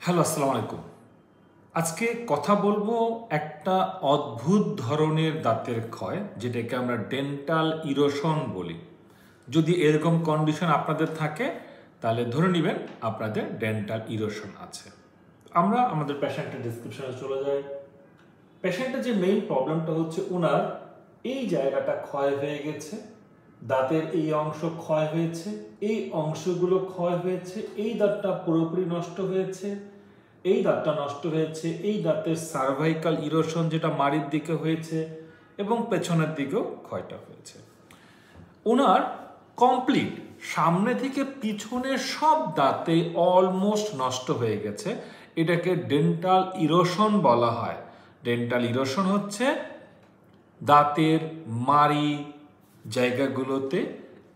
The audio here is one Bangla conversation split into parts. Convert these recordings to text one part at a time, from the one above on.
হ্যালো, আসসালামু আলাইকুম। আজকে কথা বলবো একটা অদ্ভুত ধরনের দাঁতের ক্ষয়, যেটাকে আমরা ডেন্টাল ইরোশন বলি। যদি এরকম কন্ডিশন আপনাদের থাকে তাহলে ধরে নেবেন আপনাদের ডেন্টাল ইরোশন আছে। আমরা আমাদের পেশেন্টের ডেসক্রিপশনে চলে যাই। পেশেন্টের যে মেইন প্রবলেমটা হচ্ছে ওনার এই জায়গাটা ক্ষয় হয়ে গেছে, দাঁতের এই অংশ ক্ষয় হয়েছে, এই অংশগুলো ক্ষয় হয়েছে, এই দাঁতটা পুরোপুরি নষ্ট হয়েছে, এই দাঁতটা নষ্ট হয়েছে, এই দাঁতের সার্ভাইকাল ইরোশন যেটা মাড়ির দিকে হয়েছে এবং পেছনের দিকেও ক্ষয়টা হয়েছে। ওনার কমপ্লিট সামনে থেকে পিছনের সব দাঁতে অলমোস্ট নষ্ট হয়ে গেছে। এটাকে ডেন্টাল ইরোশন বলা হয়। ডেন্টাল ইরোশন হচ্ছে দাঁতের মাড়ি জায়গাগুলোতে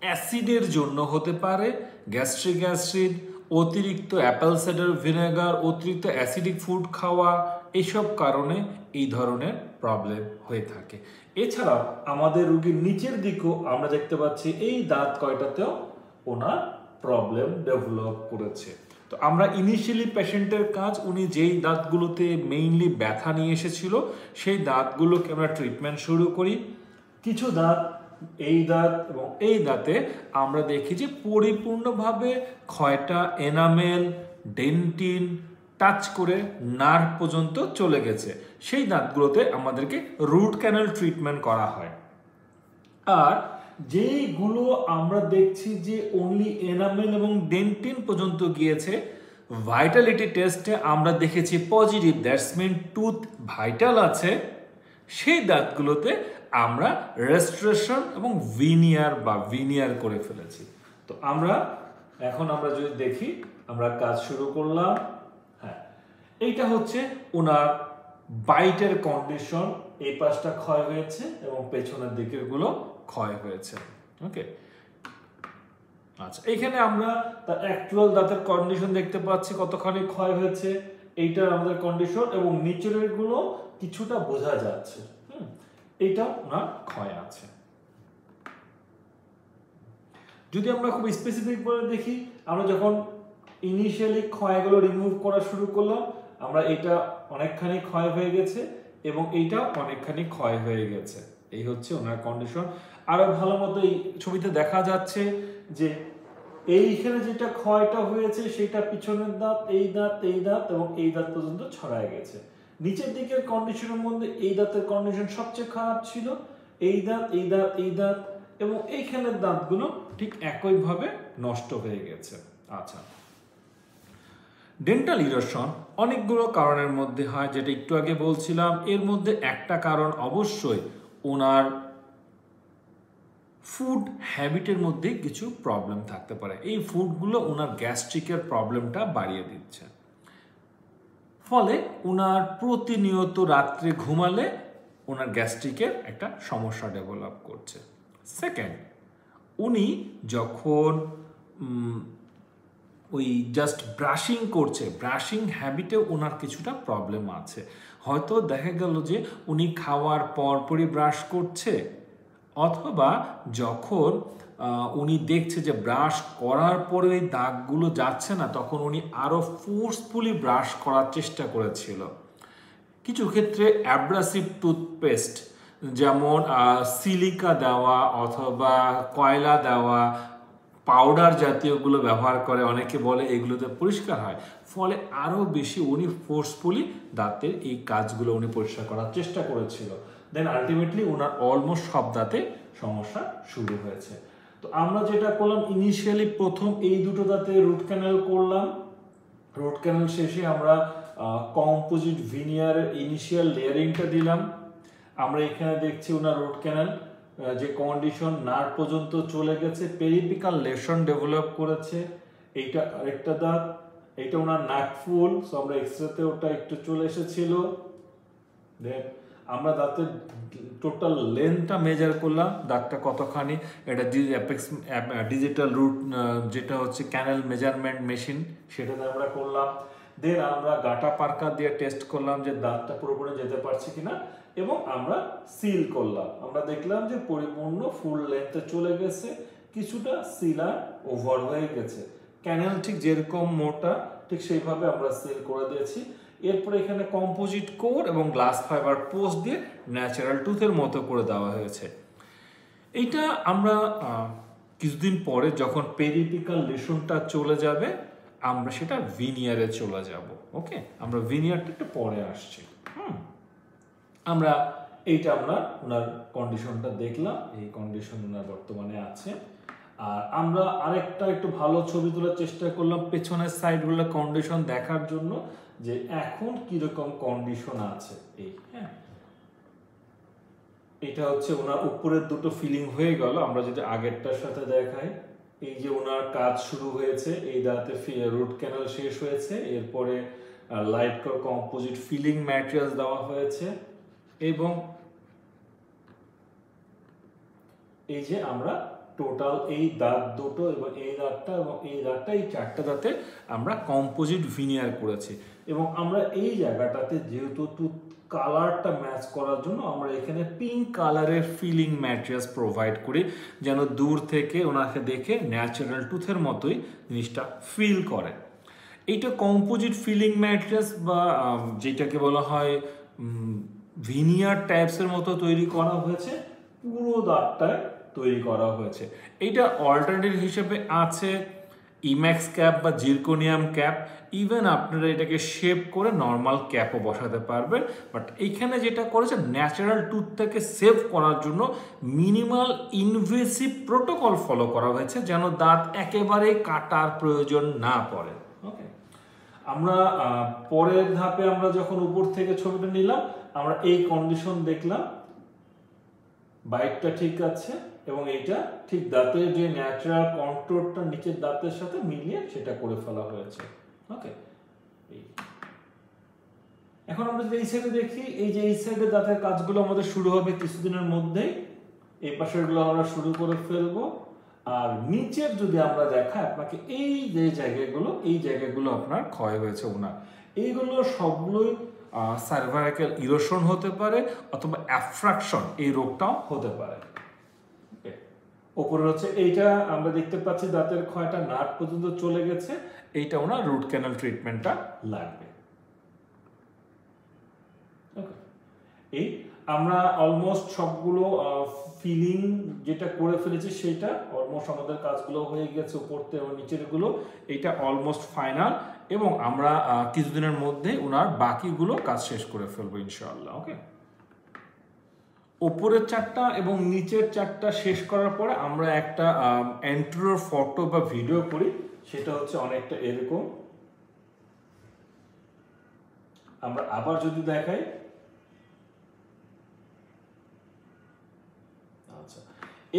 অ্যাসিডের জন্য হতে পারে, গ্যাস্ট্রিক অ্যাসিড, অতিরিক্ত অ্যাপেল সাইডার ভিনেগার, অতিরিক্ত অ্যাসিডিক ফুড খাওয়া, এইসব কারণে এই ধরনের প্রবলেম হয়ে থাকে। এছাড়াও আমাদের রোগীর নিচের দিকেও আমরা দেখতে পাচ্ছি এই দাঁত কয়টাতেও ওনার প্রবলেম ডেভেলপ করেছে। তো আমরা ইনিশিয়ালি পেশেন্টের কাজ, উনি যেই দাঁতগুলোতে মেইনলি ব্যথা নিয়ে এসেছিল সেই দাঁতগুলোকে আমরা ট্রিটমেন্ট শুরু করি। কিছু দাঁত, এই দাঁত এবং এই দাঁতে আমরা দেখি যে পরিপূর্ণভাবে ক্ষয়টা এনামেল, ডেন্টিন টাচ করে নার্ভ পর্যন্ত চলে গেছে। সেই দাঁতগুলোতে আমাদেরকে রুট ক্যানাল ট্রিটমেন্ট করা হয়। আর যেইগুলো আমরা দেখছি যে অনলি এনামেল এবং ডেন্টিন পর্যন্ত গিয়েছে, ভাইটালিটি টেস্টে আমরা দেখেছি positive, that's mean tooth vital আছে, সেই দাঁতগুলোতে আমরা রেস্টোরেশন এবং ভিনিয়ার করে ফেলেছি। তো এখন আমরা যদি দেখি, আমরা কাজ শুরু করলাম। হ্যাঁ, এইটা হচ্ছে ওনার বাইটের কন্ডিশন। এই পাশটা ক্ষয় হয়েছে এবং পেছনের দিকের গুলো ক্ষয় হয়েছে। ওকে, আচ্ছা, এখানে আমরা তার অ্যাকচুয়াল দাঁতের কন্ডিশন দেখতে পাচ্ছি, কতখানি ক্ষয় হয়েছে, এইটা আমাদের কন্ডিশন, এবং নিচের গুলো কিছুটা বোঝা যাচ্ছে। এইটা ওনার ক্ষয় আছে। যদি আমরা খুব স্পেসিফিক বলে দেখি, আমরা যখন ইনিশিয়ালি ক্ষয়গুলো রিমুভ করা শুরু করলাম, আমরা এটা অনেকখানি ক্ষয় হয়ে গেছে এবং এইটা অনেকখানি ক্ষয় হয়ে গেছে। এই হচ্ছে ওনার কন্ডিশন। আরো ভালো মতো এই ছবিতে দেখা যাচ্ছে যে এইখানে যেটা ক্ষয়টা হয়েছে সেটা পিছনের দাঁত, এই দাঁত, এই দাঁত এবং এই দাঁত পর্যন্ত ছড়ায় গেছে। নিচের দিকের কন্ডিশনের মধ্যে এই দাঁতের কন্ডিশন সবচেয়ে খারাপ ছিল, এই দাঁত, এই দাঁত, এই দাঁত এবং এইখানের দাঁতগুলো ঠিক একইভাবে নষ্ট হয়ে গেছে। আচ্ছা, ডেন্টাল ইরোশন অনেকগুলো কারণের মধ্যে হয়, যেটা একটু আগে বলছিলাম। এর মধ্যে একটা কারণ অবশ্যই ওনার ফুড হ্যাবিটের মধ্যে কিছু প্রবলেম থাকতে পারে। এই ফুডগুলো ওনার গ্যাস্ট্রিকের প্রবলেমটা বাড়িয়ে দিচ্ছে, ফলে ওনার প্রতিনিয়ত রাত্রে ঘুমালে ওনার গ্যাস্ট্রিকের একটা সমস্যা ডেভেলপ করছে। সেকেন্ড, উনি যখন ওই জাস্ট ব্রাশিং করছে, ব্রাশিং হ্যাবিটে ওনার কিছুটা প্রবলেম আছে। হয়তো দেখা গেল যে উনি খাওয়ার পরপরই ব্রাশ করছে, অথবা যখন উনি দেখছে যে ব্রাশ করার পরে ওই দাগগুলো যাচ্ছে না, তখন উনি আরও ফোর্সফুলি ব্রাশ করার চেষ্টা করেছিল। কিছু ক্ষেত্রে অ্যাব্রাসিভ টুথপেস্ট, যেমন সিলিকা দেওয়া অথবা কয়লা দেওয়া, পাউডার জাতীয়গুলো ব্যবহার করে, অনেকে বলে এগুলোতে পরিষ্কার হয়, ফলে আরও বেশি উনি ফোর্সফুলি দাঁতের এই কাজগুলো উনি পরিষ্কার করার চেষ্টা করেছিল। দেন আলটিমেটলি ওনার অলমোস্ট সব দাঁতে সমস্যা শুরু হয়েছে। তো আমরা যেটা করলাম, ইনিশিয়ালি প্রথম এই দুটো দাঁতে রুট ক্যানাল করলাম। রুট ক্যানাল শেষে আমরা কম্পোজিট ভিনিয়ারের ইনিশিয়াল লেয়ারিংটা দিলাম। আমরা এখানে দেখছি ওনার রুট ক্যানাল যে কন্ডিশন, নার্ভ পর্যন্ত চলে গেছে, পেরিপিকাল লেশন ডেভেলপ করেছে। এইটা আরেকটা দাঁত, এইটা ওনার নাকফুল, সো আমরা এক্সরেতে ওটা একটু চলে এসেছিল। দেন আমরা দাঁতের টোটাল লেন্থটা মেজার করলাম, দাঁতটা কতখানি, এটা ডিজিটাল রুট যেটা হচ্ছে ক্যানেল মেজারমেন্ট মেশিন, সেটাতে আমরা করলাম। দেন আমরা গাটা পার্কার দিয়ে টেস্ট করলাম যে দাঁতটা পুরোপুরি যেতে পারছে কিনা, এবং আমরা সিল করলাম। আমরা দেখলাম যে পরিপূর্ণ ফুল লেন্থে চলে গেছে, কিছুটা সিলার ওভার হয়ে গেছে। ক্যানেল ঠিক যেরকম মোটা ঠিক সেইভাবে আমরা সেল করে দিয়েছি। এরপরে এখানে কম্পোজিট কোর এবং গ্লাস ফাইবার পোস্ট দিয়ে ন্যাচারাল টুথের মতো করে দেওয়া হয়েছে। এইটা আমরা কিছুদিন পরে যখন পেরিপিকাল লেশনটা চলে যাবে আমরা সেটা ভিনিয়ারে চলে যাব। ওকে, আমরা ভিনিয়ারটা একটু পরে আসছি। আমরা এইটা ওনার কন্ডিশনটা দেখলাম, এই কন্ডিশন ওনার বর্তমানে আছে। আর আমরা আরেকটা একটু ভালো ছবি তোলার চেষ্টা করলাম পেছনের সাইডগুলো কন্ডিশন দেখার জন্য যে এখন কিরকম কন্ডিশন আছে। এই এটা হচ্ছে ওনার উপরের দুটো ফিলিং হয়ে গেল। আমরা যদি আগেরটার সাথে দেখাই, এই যে ওনার কাজ শুরু হয়েছে, এই দাঁতে রুট ক্যানাল শেষ হয়েছে, এরপরে লাইট কম্পোজিট ফিলিং ম্যাটেরিয়ালস দেওয়া হয়েছে এবং এই যে আমরা টোটাল এই দাঁত দুটো এবং এই দাঁতটা এবং এই দাঁতটা, এই চারটা দাঁতে আমরা কম্পোজিট ভিনিয়ার করেছি। এবং আমরা এই জায়গাটাতে যেহেতু টুথ কালারটা ম্যাচ করার জন্য আমরা এখানে পিঙ্ক কালারের ফিলিং ম্যাটেরিয়ালস প্রোভাইড করি, যেন দূর থেকে ওনাকে দেখে ন্যাচারাল টুথের মতোই জিনিসটা ফিল করে। এইটা কম্পোজিট ফিলিং ম্যাটেরিয়ালস বা যেটাকে বলা হয় ভিনিয়ার টাইপসের মতো তৈরি করা হয়েছে, পুরো দাঁতটায় তৈরি করা হয়েছে। এইটা অল্টারনেটিভ হিসেবে আছে ইম্যাক্স ক্যাপ বা জিরকোনিয়াম ক্যাপ, ইভেন আপনারা এটাকে শেপ করে নর্মাল ক্যাপও বসাতে পারবেন। বাট এইখানে যেটা করেছে ন্যাচারাল টুথটাকে সেভ করার জন্য মিনিমাল ইনভেসিভ প্রোটোকল ফলো করা হয়েছে, যেন দাঁত একেবারে কাটার প্রয়োজন না পড়ে। ওকে, আমরা পরের ধাপে আমরা যখন উপর থেকে ছবিটা নিলাম আমরা এই কন্ডিশন দেখলাম, বাইটটা ঠিক আছে এবং এইটা ঠিক দাঁতের যে ন্যাচারাল কন্ট্রোলটা নিচের দাঁতের সাথে মিলিয়ে সেটা করে ফেলা হয়েছে। ওকে, এখন আমরা যদি এই সাইডে দেখি, এই যে এই সাইডে দাঁতের কাজগুলো আমাদের শুরু হবে কিছুদিনের মধ্যেই, এই পাশের গুলো আমরা শুরু করে ফেলবো। আর নিচের যদি আমরা দেখাই আপনাকে, এই যে জায়গাগুলো, এই জায়গাগুলো আপনার ক্ষয় হয়েছে ওনার, এইগুলো সবগুলোই সার্ভাইকাল ইরোশন হতে পারে অথবা অ্যাফ্রাকশন, এই রোগটাও হতে পারে। ওপরে হচ্ছে এইটা আমরা দেখতে পাচ্ছি দাঁতের ক্ষয়টা নাট পর্যন্ত চলে গেছে, এইটা ওনার রুট ক্যানাল ট্রিটমেন্টটা লাগবে। এই আমরা অলমোস্ট সবগুলো ফিলিং যেটা করে ফেলেছি সেটা অলমোস্ট আমাদের কাজগুলো হয়ে গেছে, উপরতে এবং নিচের গুলো এইটা অলমোস্ট ফাইনাল, এবং আমরা কিছুদিনের মধ্যে ওনার বাকিগুলো কাজ শেষ করে ফেলবো ইনশাআল্লাহ। ওকে, উপরের চারটা এবং নিচের চারটা শেষ করার পরে আমরা একটা এন্ট্রোর ফটো বা ভিডিও করি, সেটা হচ্ছে অনেকটা এরকম। আমরা আবার যদি দেখাই, আচ্ছা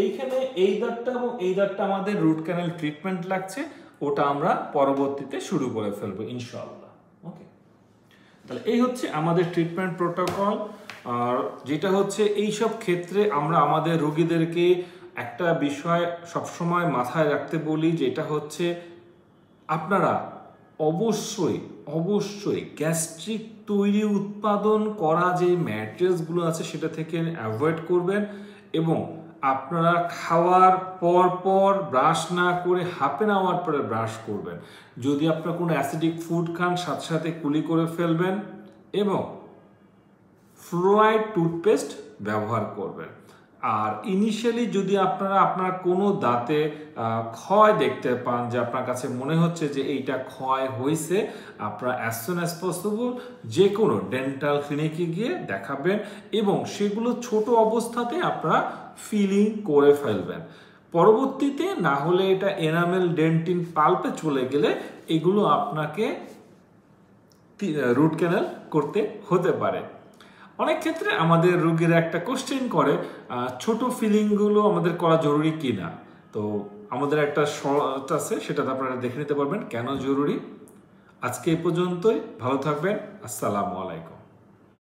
এইখানে এই দাঁতটা এবং এই দাঁতটা আমাদের রুট ক্যানাল ট্রিটমেন্ট লাগছে, ওটা আমরা পরবর্তীতে শুরু করে ফেলবো ইনশাআল্লাহ। ওকে, তাহলে এই হচ্ছে আমাদের ট্রিটমেন্ট প্রোটোকল। আর যেটা হচ্ছে এইসব ক্ষেত্রে আমরা আমাদের রোগীদেরকে একটা বিষয় সবসময় মাথায় রাখতে বলি, যেটা হচ্ছে আপনারা অবশ্যই গ্যাস্ট্রিক তৈরি উৎপাদন করা যে ম্যাটেরিয়ালসগুলো আছে সেটা থেকে অ্যাভয়েড করবেন, এবং আপনারা খাওয়ার পর ব্রাশ না করে হাফ অ্যান আওয়ার পরে ব্রাশ করবেন। যদি আপনারা কোনো অ্যাসিডিক ফুড খান সাথে সাথে কুলি করে ফেলবেন, এবং ফ্লোরাইড টুথপেস্ট ব্যবহার করবেন। আর ইনিশিয়ালি যদি আপনার কোনো দাঁতে ক্ষয় দেখতে পান, যে আপনার কাছে মনে হচ্ছে যে এইটা ক্ষয় হয়েছে, আপনারা অ্যাজ সুন অ্যাজ পসিবল যে কোনো ডেন্টাল ক্লিনিকে গিয়ে দেখাবেন, এবং সেগুলো ছোট অবস্থাতে আপনারা ফিলিং করে ফেলবেন। পরবর্তীতে না হলে এটা এনামেল ডেন্টিন পাল্পে চলে গেলে এগুলো আপনাকে রুট ক্যানাল করতে হতে পারে। অনেক ক্ষেত্রে আমাদের রোগীরা একটা কোশ্চেন করে, ছোট ফিলিংগুলো আমাদের করা জরুরি কি না। তো আমাদের একটা শর্ট আছে, সেটাতে আপনারা দেখে নিতে পারবেন কেন জরুরি। আজকে এই পর্যন্তই, ভালো থাকবেন, আসসালামু আলাইকুম।